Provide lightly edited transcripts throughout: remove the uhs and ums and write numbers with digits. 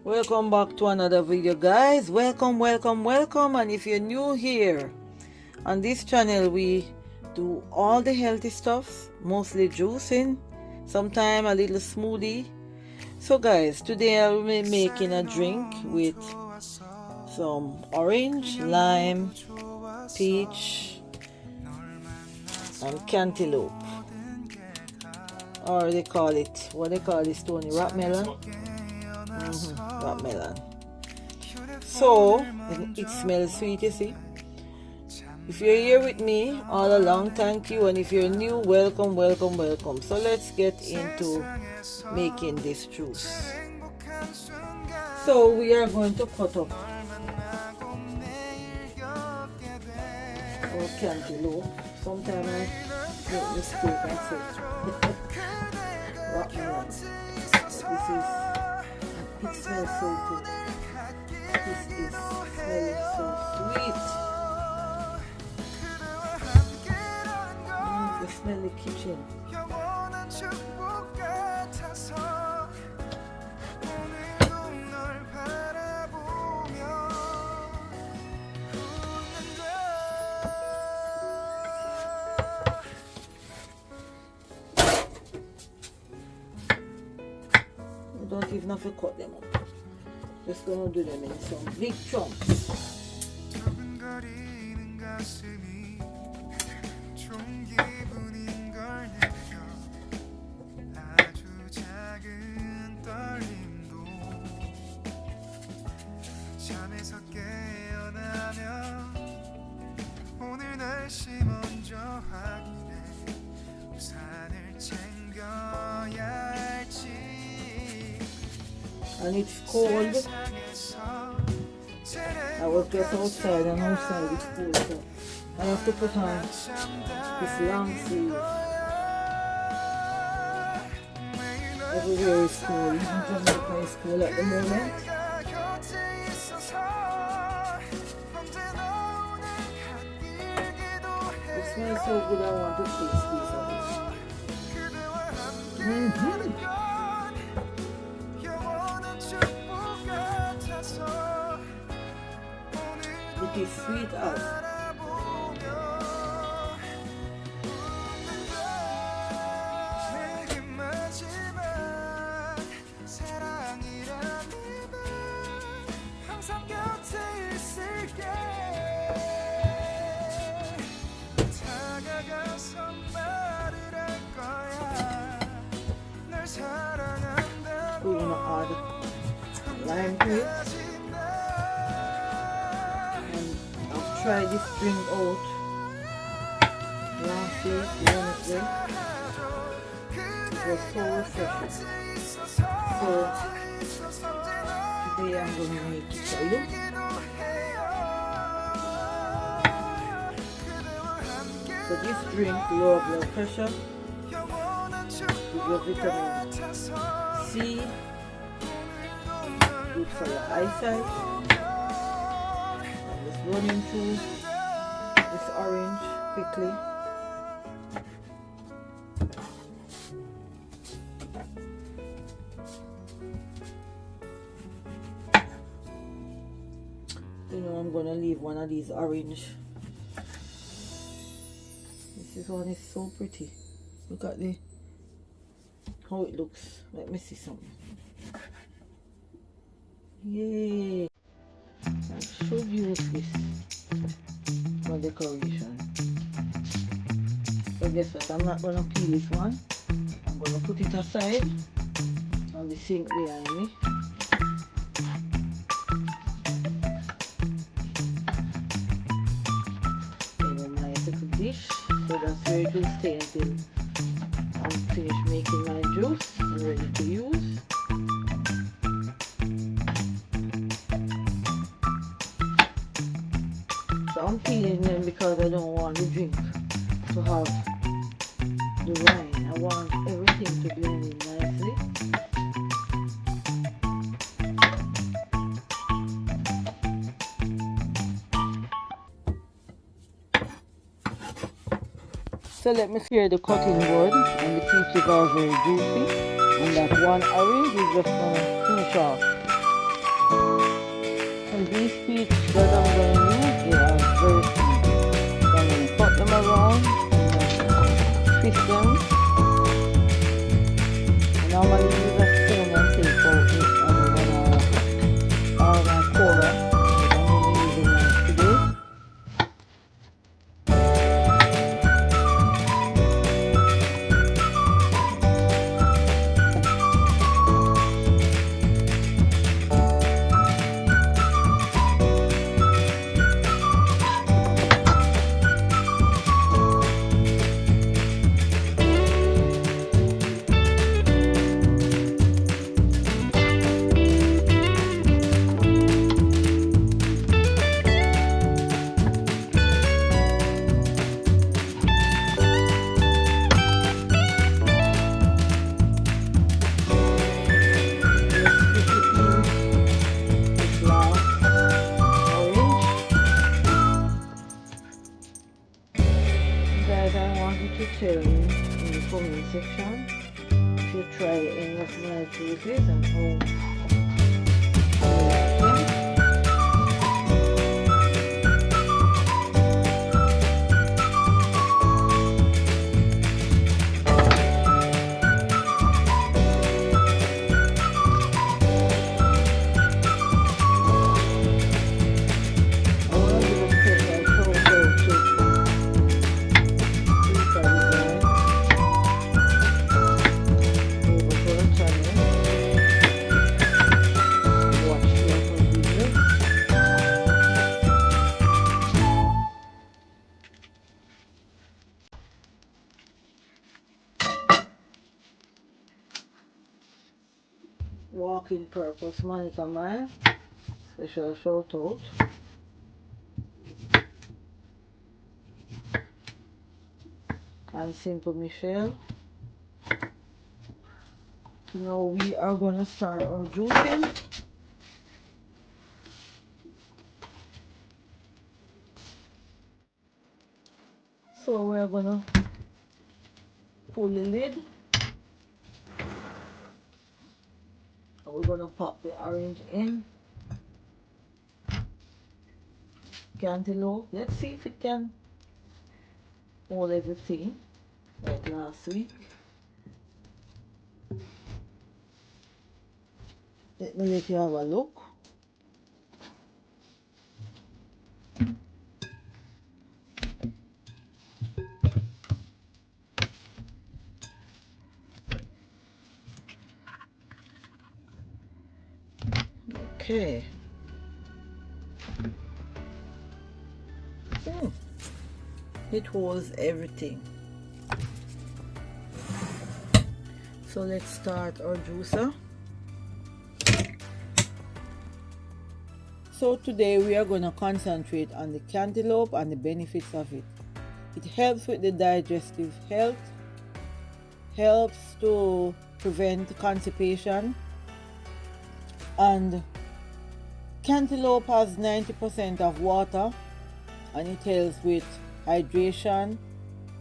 Welcome back to another video, guys. Welcome. And if you're new here on this channel, we do all the healthy stuff, mostly juicing, sometimes a little smoothie. So guys, today I'll be making a drink with some orange, lime, peach and cantaloupe, or they call it, what they call this, Tony, rock melon. Rock melon. So it smells sweet, you see. If you're here with me all along, thank you, and if you're new, welcome. So let's get into making this juice. So we are going to cut up our cantaloupe. Sometimes I make mistake and say rock melon. It smells so good. This is smelling so sweet. You smell the kitchen. Don't even have to cut them up. Just gonna do them in some big chunks. And it's cold. I was just outside, and outside it's cold, so I have to put on this long sleeve. Everywhere is cold. Even Jamaica is cold at the moment. It smells so good, I want to taste this of it. It is sweet as. We're gonna add lime to it. Try this drink out last week, Wednesday. It was so refreshing. So today I'm going to make it for you. So this drink lower blood pressure, give you vitamin C, good for your eyesight. Running through this orange quickly. You know, I'm gonna leave one of these orange. This one is so pretty. Look at how it looks. Let me see something. Yay! I should use this for decoration. But guess what? I'm not gonna peel this one. I'm gonna put it aside on the sink behind me. In a nice little dish. So that's where it will stay until I'm finished making my juice and ready to use. I'm peeling them because I don't want the drink to have the wine. I want everything to blend in nicely. So let me clear the cutting board, and the peaches are very juicy, and that one orange is just going to finish off And these peach that I'm going to use, they are very sweet. So I'm going to cut them around and twist them. And normally use a spoon and take out it and all my cola. But I'm going to use a knife today. To tell me in the comment section if you try any of my juices and how you like them. Walking purpose, Monica Mile, special shout out. And Simple Michelle. Now we are gonna start our juicing. So we're gonna pull the lid. And we're gonna pop the orange in. Cantaloupe. Let's see if it can hold everything like last week. Let me let you have a look. Okay. It holds everything. So let's start our juicer. So today we are going to concentrate on the cantaloupe and the benefits of it. It helps with the digestive health, helps to prevent constipation, and cantaloupe has 90% of water, and it helps with hydration,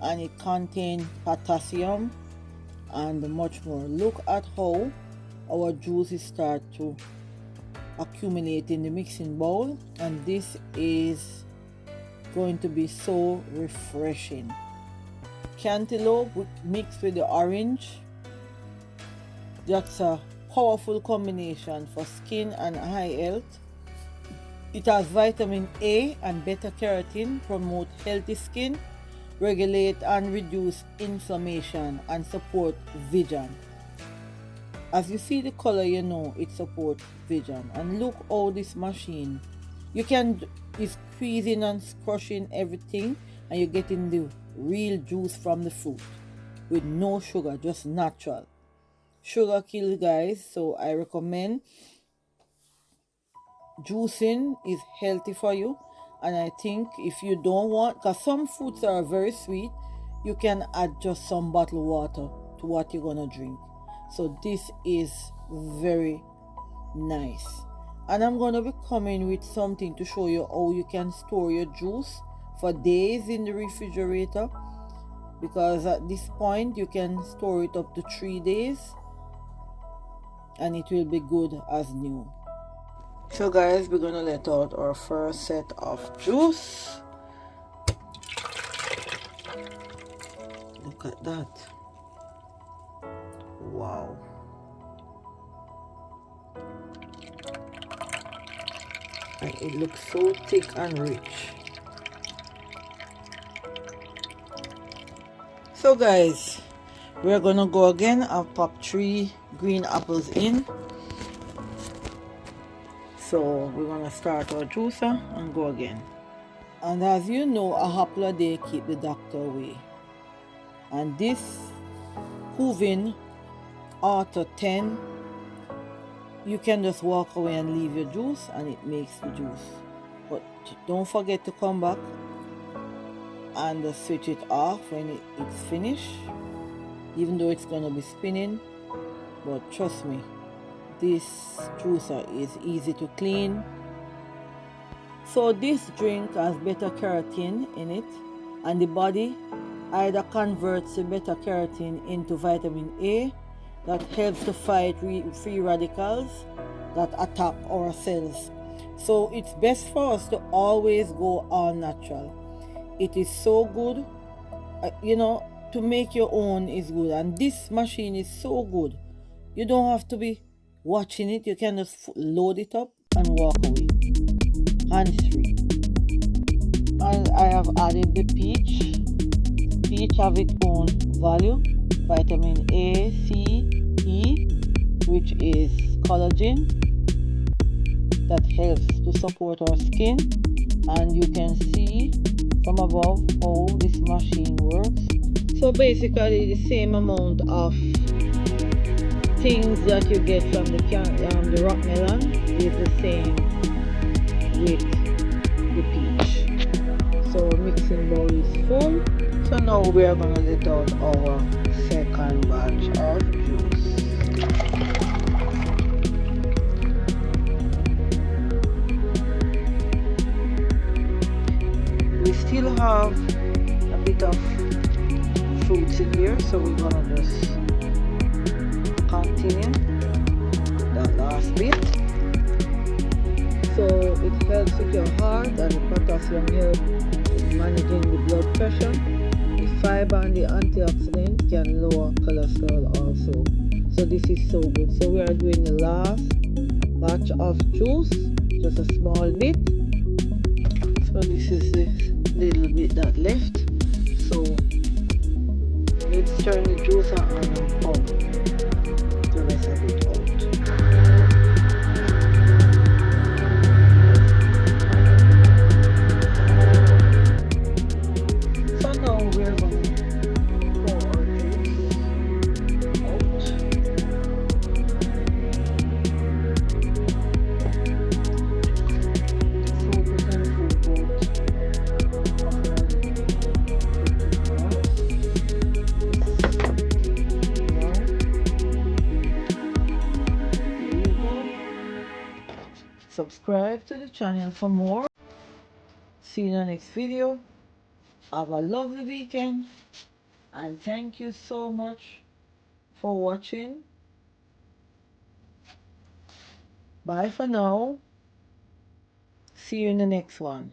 and it contains potassium and much more. Look at how our juices start to accumulate in the mixing bowl, and this is going to be so refreshing. Cantaloupe mixed with the orange, that's a powerful combination for skin and eye health. It has vitamin A and beta-carotene, promote healthy skin, regulate and reduce inflammation, and support vision. As you see the color, you know it supports vision. And look how this machine, is squeezing and crushing everything, and you're getting the real juice from the fruit with no sugar, just natural. Sugar kills, guys, so I recommend juicing is healthy for you. And I think if you don't want, because some fruits are very sweet, you can add just some bottled water to what you're gonna drink. So this is very nice. And I'm gonna be coming with something to show you how you can store your juice for days in the refrigerator, because at this point you can store it up to 3 days and it will be good as new. So guys, we're gonna let out our first set of juice. Look at that. Wow. And it looks so thick and rich. So guys, we're gonna go again. I've popped 3 green apples in. So we're gonna start our juicer and go again. And as you know, a apple a day keep the doctor away. And this Kuvings Auto 10, you can just walk away and leave your juice and it makes the juice. But don't forget to come back and switch it off when it's finished, even though it's gonna be spinning. But trust me, this juicer is easy to clean. So this drink has beta-carotene in it, and the body either converts the beta-carotene into vitamin A that helps to fight free radicals that attack our cells. So it's best for us to always go all natural. It is so good, you know, to make your own is good, and this machine is so good. You don't have to be watching it. You can just load it up and walk away, hands free. And I have added the peach. Peach have its own value, vitamin A, C, E, which is collagen that helps to support our skin. And you can see from above how this machine works. So basically the same amount of things that you get from the rock melon is the same with the peach. So mixing bowl is full. So now we are going to let out our second batch of juice. We still have a bit of fruits in here, so we're going to just continue that last bit. So it helps with your heart, and the potassium helps in managing the blood pressure. The fiber and the antioxidant can lower cholesterol also. So this is so good. So we are doing the last batch of juice, just a small bit. So this is the little bit that left. So let's turn the juicer on and pump the rest of it out. So now we're going to pour our juice out. So we can pour both. Subscribe to the channel for more. See you in the next video. Have a lovely weekend, and thank you so much for watching. Bye for now. See you in the next one.